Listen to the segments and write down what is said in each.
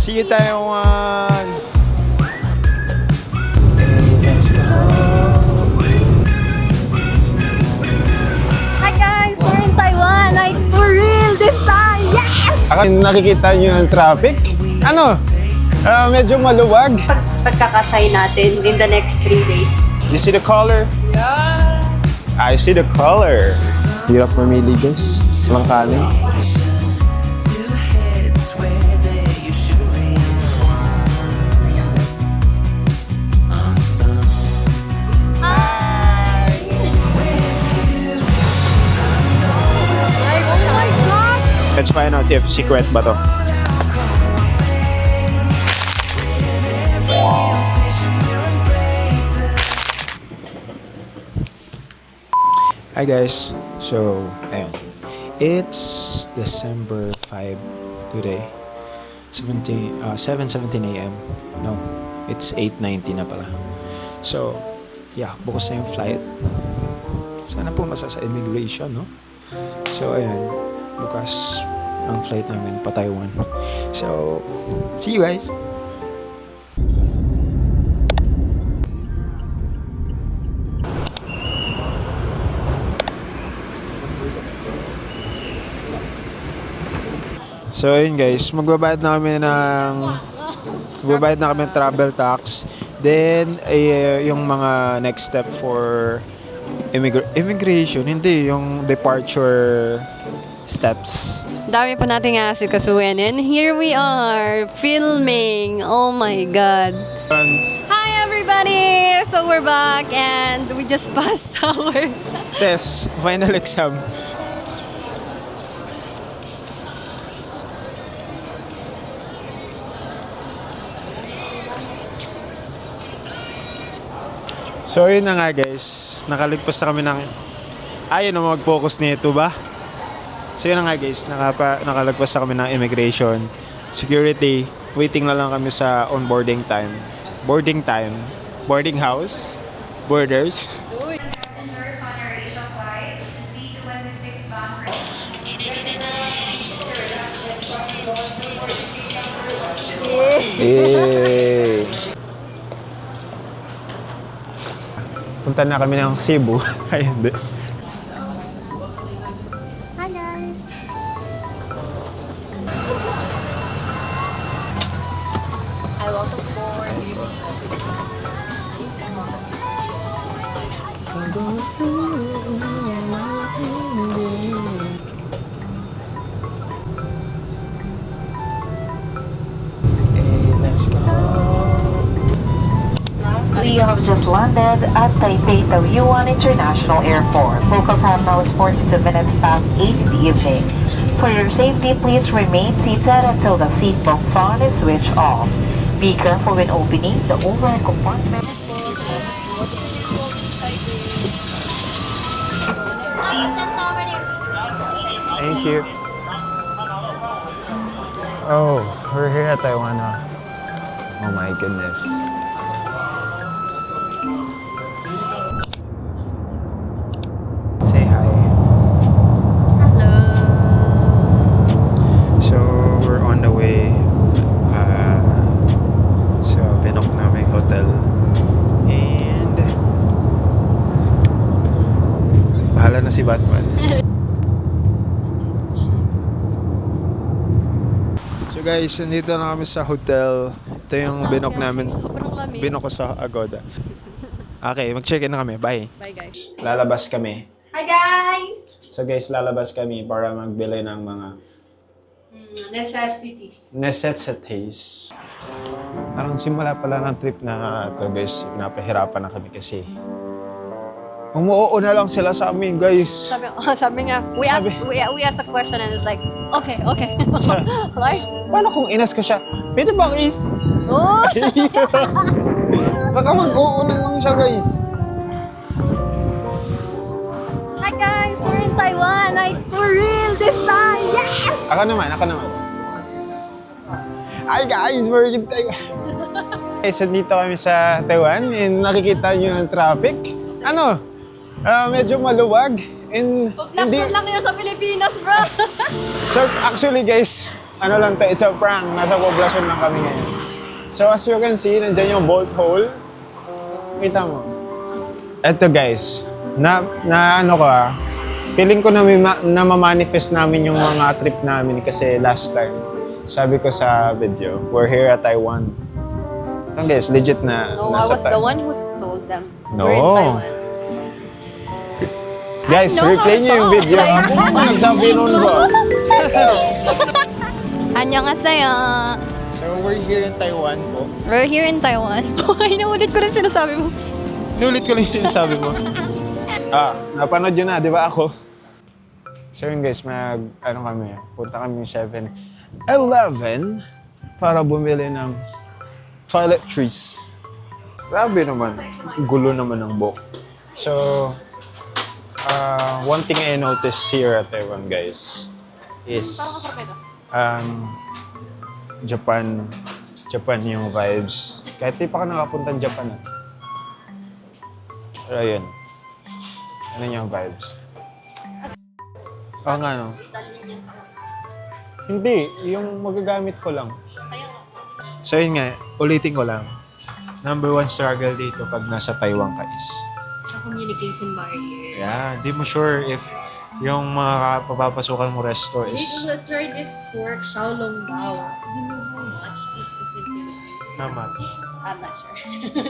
See you, Taiwan! Hey, let's go! Hi guys! We're in Taiwan! Like, for real this time! Yes! Nakikita niyo yung traffic? Ano? Medyo maluwag. Pagkakasay natin in the next 3 days. You see the color? Yeah! I see the color. Hirap mamili, guys. Walang kanin. Let's find out if secret ba to. Hi guys. So, ayan. It's December 5 today. 7:17 a.m. No, it's 8:90 na pala. So, yeah, bukas na yung flight. Sana po masa sa immigration, no? So, ayan. Bukas ang flight namin pa Taiwan. So, see you guys! So, ayun guys, magbabayad na kami ng travel tax. Then, yung mga next step for immigration, hindi, yung departure steps. Dami pa nating asikasuhin and here we are filming. Oh my God. Hi everybody! So we're back and we just passed our Test, final exam. So yun na nga guys, nakaligpas na kami ng ayaw na mag-focus nito ba? So yun na nga guys, nakalagpas na kami ng immigration, security, waiting na lang kami sa onboarding time. Boarding house, borders. Yay! Punta na kami ng Cebu. Ay, hindi. Hi guys! I want to board. Hey, let's go! We have just landed at Taipei Taoyuan International Airport. Local time now is 42 minutes past 8 in the evening. For your safety, please remain seated until the seatbelt sign is switched off. Be careful when opening the overhead compartment. Thank you. Oh, we're here at Taiwan now. Oh my goodness. Say hi. Hello! So, we're on the way sa pinok naming hotel. And bahala na si Batman. So guys, nandito na kami sa hotel. Ito yung binok namin. Sobrang lamig. Binok ko sa Agoda. Okay, mag-check-in na kami. Bye. Bye guys. Lalabas kami. Hi guys! So guys, lalabas kami para magbili ng mga necessities. Parang simula pala ng trip na to guys, napahirapan na kami kasi umuoo na lang sila sa amin guys. Sabi niya, we asked a question and it's like, okay. Like, Paano kung inas ko siya? Pwede ba guys? oh! Baka mag-oo na lang siya guys. Hi guys! We're in Taiwan! Like, for real this time! Yes! Ako naman. Hi guys, we're in Taiwan. Guys, dito kami sa Taiwan and nakikita niyo yung traffic. Ano? Medyo maluwag. And Pag-flash lang yun sa Pilipinas, bro! so actually guys, Ano lang to, it's a prank. Nasa poblasyon lang kami ngayon. So as you can see, nandyan yung bolt hole. Kita mo. Eto guys, feeling ko na ma-manifest namin yung mga trip namin kasi last time, sabi ko sa video, we're here at Taiwan. Ito guys, legit na No, I nasa was the one who told them. No. We're in Taiwan. Guys, I know replay how niyo yung to video. talk. Ako naman nagsabi nun ba? Annyeonghaseyo. So we're here in Taiwan po. We're here in Taiwan. Ay, naulit ko rin sinasabi mo. Nulit ko lang yung sinasabi mo. Napanood yun na, di ba ako? So yun guys, punta kami 7-Eleven para bumili ng toiletries. Grabe naman, gulo naman ng buhok. So, one thing I noticed here at Taiwan guys is Japan yung vibes. Kahit di pa ka nakapuntang Japan Pero ayun. Ano yung vibes? Oo nga, no? Hindi, yung magagamit ko lang. So yun nga, ulitin ko lang. Number one struggle dito pag nasa Taiwan ka is Communication barrier. yeah, di mo sure if yung mga papapasukan mo resto is Let's try this pork xiaolongbao. You know how much this is in Philippines? how much? I'm not sure.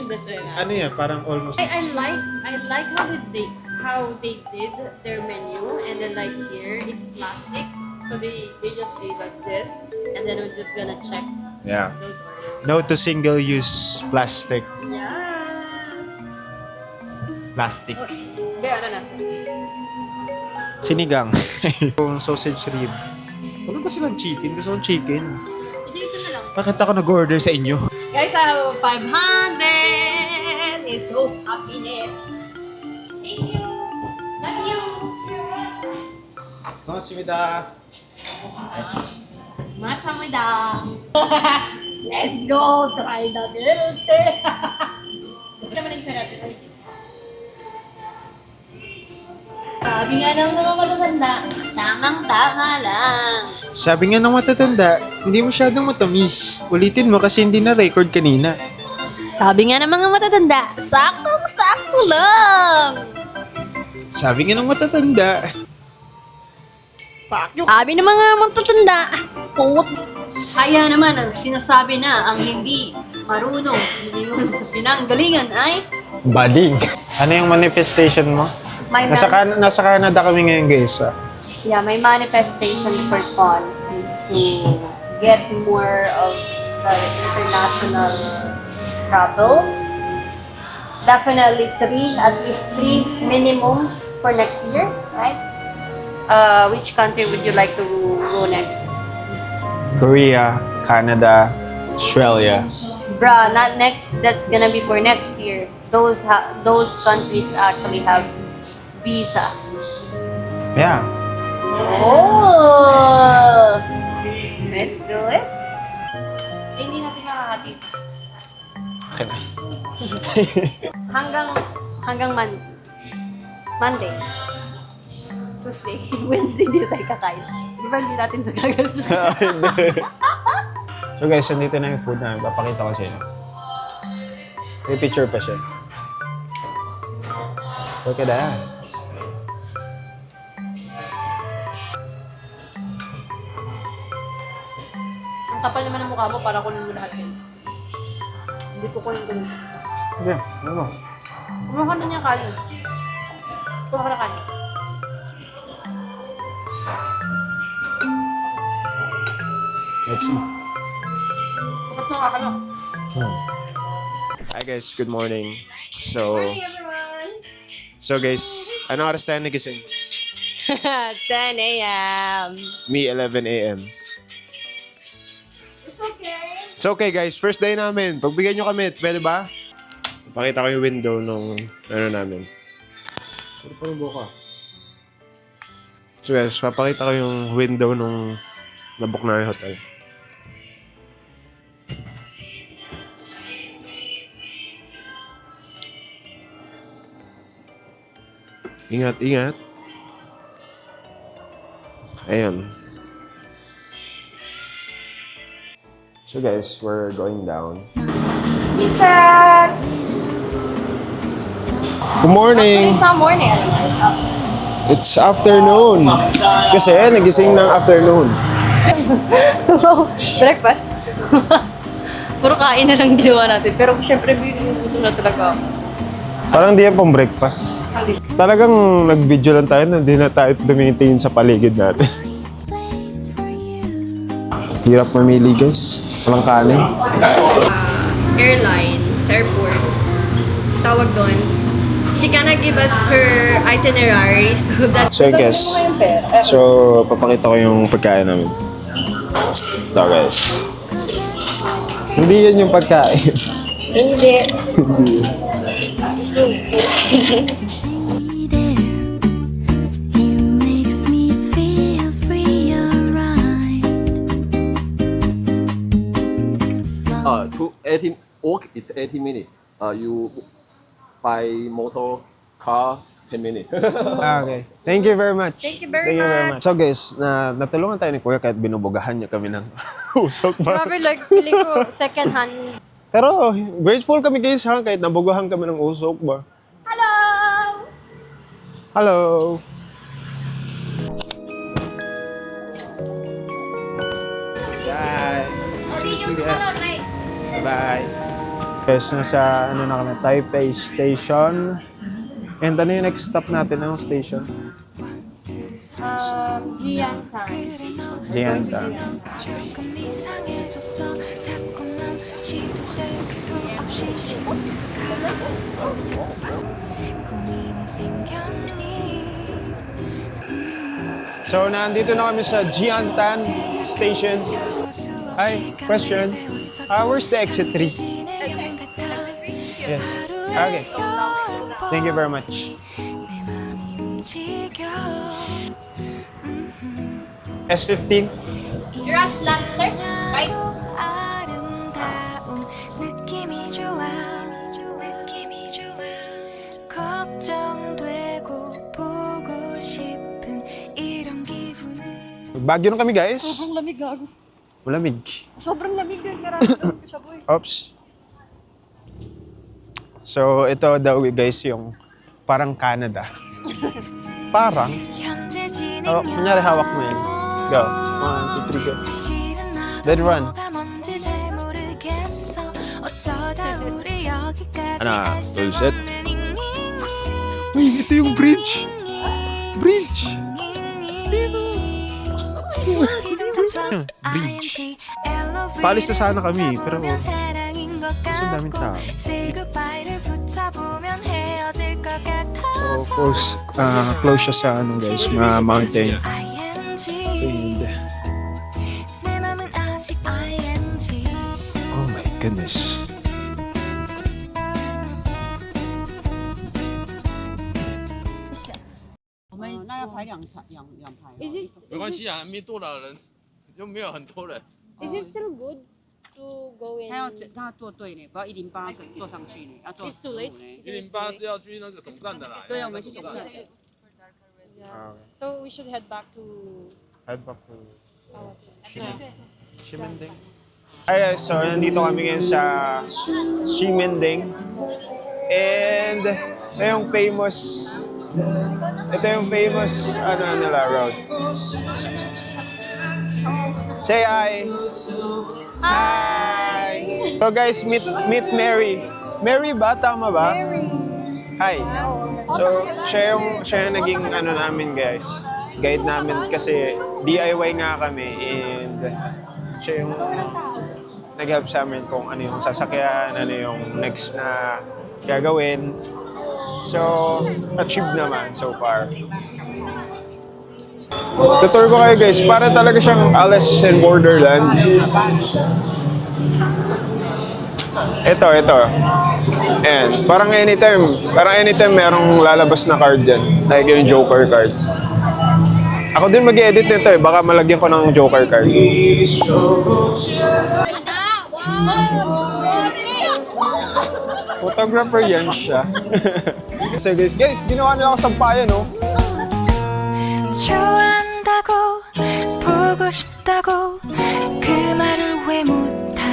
That's why I'm Ano asking. yan? Parang almost... I like how they did their menu, and then like here it's plastic, so they just gave us this, and then we're just gonna check Yeah. those orders. No to single-use plastic. Yes. Plastic. Okay, ano na? Sinigang. Yung sausage rib. Wala ba silang chicken? Gusto kong chicken. Hindi, ito na lang. Bakit ako nag-order sa inyo? Guys, I have 500. It's so happiness. Thank you. Love you. Sumasimida. Masamida. Let's go. Try the bilte. Ito naman yung siya natin. Sabi nga ng mga matatanda, tamang-tama lang. Sabi nga ng matatanda, hindi masyadong matamis. Ulitin mo kasi hindi na-record kanina. Sabi nga ng mga matatanda, saktong-sakto lang. Sabi nga ng matatanda, Sabi ng mga matatanda, put. Kaya naman ang sinasabi na ang hindi marunong lumingon sa pinanggalingan ay bading. Ano yung manifestation mo? my Nasa Canada kami ngayon guys. Yeah, my manifestation for cons is to get more of the international travel. Definitely at least three minimum for next year, right? Which country would you like to go next? Korea, Canada, Australia. Bruh, not next. That's gonna be for next year. Those countries actually have visa. Yeah. Oh! Let's do it. Hindi natin makakatid. Okay na. Hanggang Monday. Tuesday. Wednesday hindi tayo kakain. Di ba hindi natin ito gagasto? So guys, nandito na yung food namin. Papakita ko sa inyo. May picture pa siya. Look at that. Ang kapal naman ng mukha mo para kunin mo lahat yun. Hindi ko kunin ko yun. Sige, ano mo? Kumuha ka na niya kanin. Kumuha ka na kanin. Let's see. Ba't nakakalo? Hi guys, good morning. So everyone! guys, ano oras tayo nagising? 10 a.m. Me, 11 a.m. It's okay. It's okay guys, first day namin. Pagbigyan nyo kami, pwede ba? Pakita ko yung window nung ano namin. Ano pa yung buka? So guys, papakita ko yung window nung nabook na yung hotel. Ingat, ingat. Ayan. So guys, we're going down. Teacher! Good morning! It's not morning. It's afternoon. Kasi nagising ng afternoon. Breakfast. Puro kain na lang ginawa natin. Pero syempre, binubuto na talaga. Parang di yan pang breakfast. Talagang nag-video lang tayo na hindi na tayo dumitingin sa paligid natin. Hirap mamili guys. Walang kanin. Airline, sa airport, tawag doon. She gonna give us her itinerary so that... So guys, so papakita ko yung pagkain namin. Ito guys. Hindi yan yung pagkain. Hindi. It makes me feel free, alright. To 18 walk it's 80 minutes. You by motor car 10 minutes. Okay. Thank you very much. Thank you very much. So guys, natulungan tayo ni Kuya kahit binubugahan niya kami ng usok ba. Grabe, like, pili ko second hand. Pero grateful kami guys ha, kahit nabugahan kami ng usok ba. Hello! Hello! Bye! See you tomorrow night. Bye! Guys, nasa ano na kami, Taipei Station. And ano yung next stop natin? Anong station? Jiantan. Jiantan. 조금 이상해졌어. 자꾸만 시도 때도 없이 시작가. 고민이 생겼니? So, nandito na kami sa Jiantan Station. Hi, question. Where's the exit 3? Yes. Okay. Thank you very much. S15? You're a slut, sir? Right? 아름다운 느낌이 좋아. 느낌이 좋아. 걱정되고 보고 싶은 이런 기분을. Baguio na kami guys. Sobrang lamig, gago. Malamig. Sobrang lamig din. Grabe lamig siya, boy. Oops. So, ito daw guys yung parang Canada. Parang. 현재 진행 Kunyari hawak mo yun. Go. 1, 2, 3, go. Then run. Ana, 둘, 셋. Uy, ito yung bridge. Bridge. Bridge. Palis na sana kami, pero kasi ang daming tao. So, close siya sa ano guys, mountain. And, oh my goodness. Is it, 没关系啊，没多少人，又没有很多人。 is it still good to go in? 他要让他坐对呢，不要108坐上去呢，要坐 It's too late. 呢。 108是要去那个总站的啦。对啊，我们去总站。 So we should head back to Head back to our Ximending. Ay, so nandito kami ngayon sa Ximending. And ito yung famous ano nila road. Say hi. Hi. So guys, meet Mary. Mary ba? Tama ba? Mary. Hi. So, siya yung naging ano namin guys. Guide namin kasi DIY nga kami and siya yung nag-help sa amin kung ano yung sasakyan, ano yung next na gagawin. So, achieved naman so far. Tutur ko kayo guys, para talaga siyang Alice in Borderland. Ito. And parang anytime merong lalabas na card dyan. Like yung Joker card. Ako din mag-edit nito eh, baka malagyan ko ng Joker card. Photographer yan siya. Kasi guys, ginawa nila ako sampayan, no? 좋아한다고 보고 싶다고 그 말을 왜 못하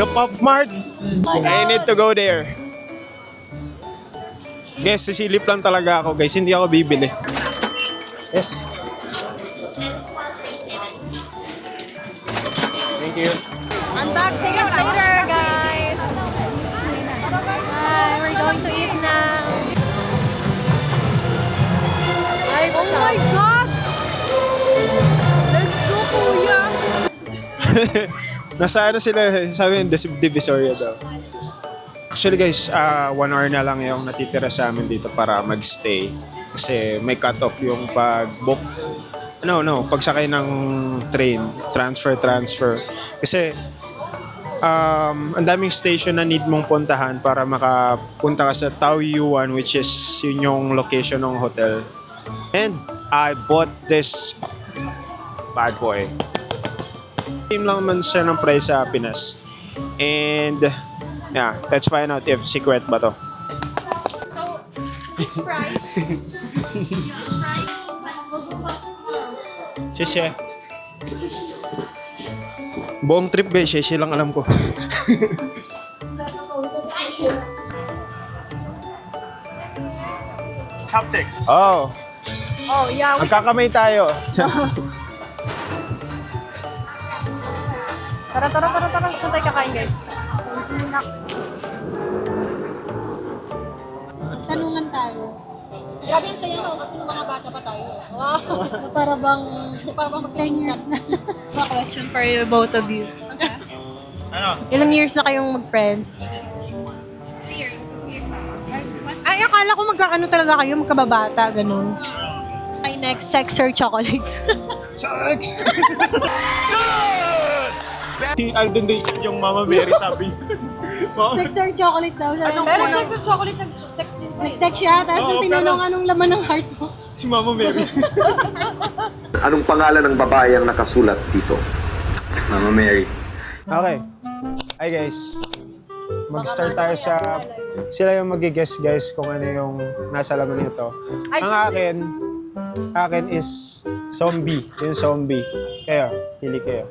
The Pop Mart. I need to go there. Guys, sisilip lang talaga ako guys. Hindi ako bibili. Yes. Thank you. Unboxing it later, guys. Hi, we're going to eat now. Oh my God! Let's go, kuya! Nasa ano sila, sabi yung Divisoria daw. Actually guys, 1 hour na lang yung natitira sa amin dito para magstay. Kasi may cut-off yung pag-book. Pagsakay ng train, transfer. Kasi ang daming station na need mong puntahan para makapunta ka sa Taoyuan, which is yun yung location ng hotel. And I bought this bad boy. Same lang man siya ng price sa Pinas. And yeah, let's find out if secret ba to. So, price. Sheshe. Buong trip guys, sheshe lang alam ko. Chopsticks. Oh, Oh, yeah. magkakamay tayo. Tara. Saan tayo kakain, guys? Tanungan tayo. Grabe yung saya ko kasi nung mga bata pa tayo. Wow! na para bang mag-10 years na. Mga question for you, both of you. Ano? Ilang years na kayong mag-friends? 3 years. Ay, akala ko magkaano talaga kayo, magkababata, ganun. Kay next, sex or chocolate? Sex! Si Alden Richard yung Mama Mary sabi niya. Sex or chocolate daw. Pero sex or chocolate, nag-sex din siya. Nag-sex siya, tapos Oo, nung tinanong pero- anong laman ng heart mo. Si Mama Mary. Anong pangalan ng babae ang nakasulat dito? Mama Mary. Okay. Hi guys. Mag-start tayo sa... Sila yung mag-guess guys kung ano yung nasa laman nito. Ang akin is zombie. Yung zombie. Kayo, pili kayo.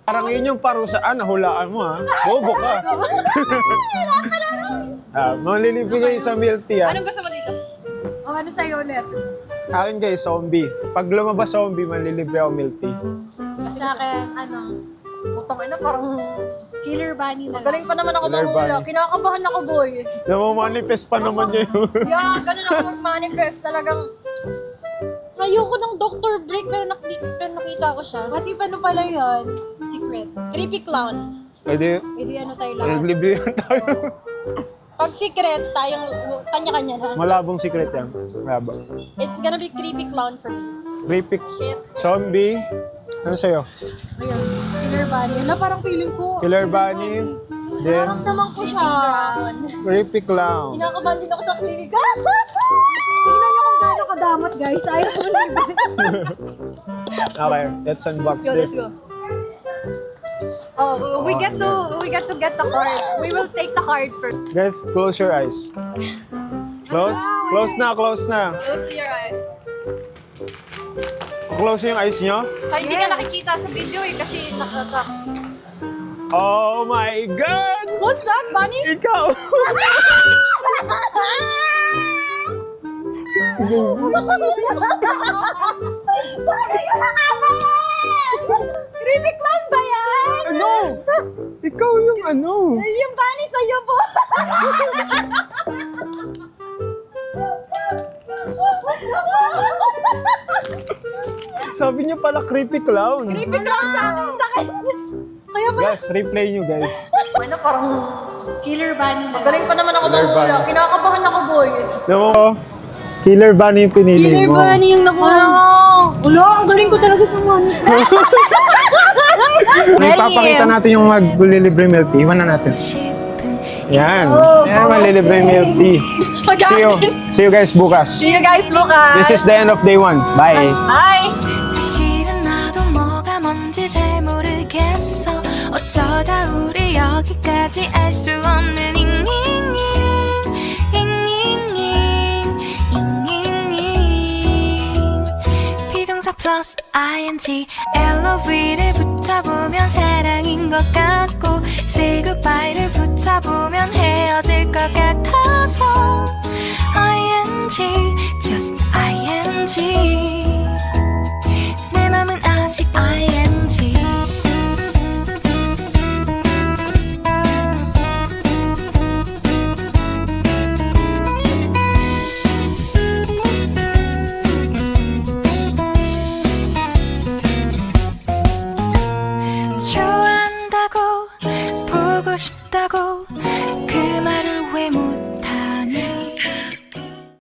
Parang yun yung parusa. Nahulaan mo ha. Bobo ka. Malilibre kayo sa milk tea ha. Anong gusto mo dito? O ano sa'yo ulit? Akin guys, zombie. Pag lumabas zombie, malilibre ako milk tea. Sa akin, Putang ina, parang... Killer bunny na Galing pa naman ako Killer manghula. bunny. Kinakabahan ako, boys. Namamanifest pa naman niya yun. Yeah, ganun ako mag-manifest. Talagang... Ayoko ng doctor break, pero nakita ko siya. What if ano pala yun? Secret. Creepy clown. Pwede, Hindi ano tayo lahat. libre yan tayo. Pag secret, tayong kanya-kanya na. Malabong secret yan. Malabong. It's gonna be creepy clown for me. Creepy. Shit. Zombie. Ano sa'yo? Ayun, killer bunny. Ano, parang feeling ko. Killer bunny. Then, Naramdaman ko siya. creepy clown. Kinakabahan din ako sa klinik. Tingnan niyo kung gaano kadamot, guys. Ayaw ko na iba. Okay, let's unbox this. Let's go. Oh, we get to get the card. We will take the card first. Guys, close your eyes. Close? Close na, close na. Close your eyes. Close yung eyes nyo. So, hindi ka nakikita sa video kasi nakaka... Oh my God! What's that, Bunny? Ikaw! Creepy clown ba yan? Ano? Ikaw yung ano? Yung bunny sa'yo po. Sabi niyo pala creepy clown. Creepy clown sa akin. Kaya ba? Guys, replay nyo guys. Ano, parang... Killer bunny na. Galing pa naman ako Killer manghula. bunny. Kinakabahan ako, boys. Alam mo, Killer Bunny yung pinili mo. yung nakuha. Ulo, ang galing ko talaga sa money. Ipapakita natin yung maglilibre milk tea. Iwan na natin. Yan. Yan, maglilibre milk tea. See you guys bukas. See you guys bukas. This is the end of day 1. Bye. Bye! 사실은 나도 뭐가 뭔지 잘 모르겠어 어쩌다 우리 여기까지 알 수 없는 비동사 플러스 ing LOV를 붙여보면 사랑인 것 같아 잡고 say goodbye를 붙여보면 헤어질 것 같아서 ing just ing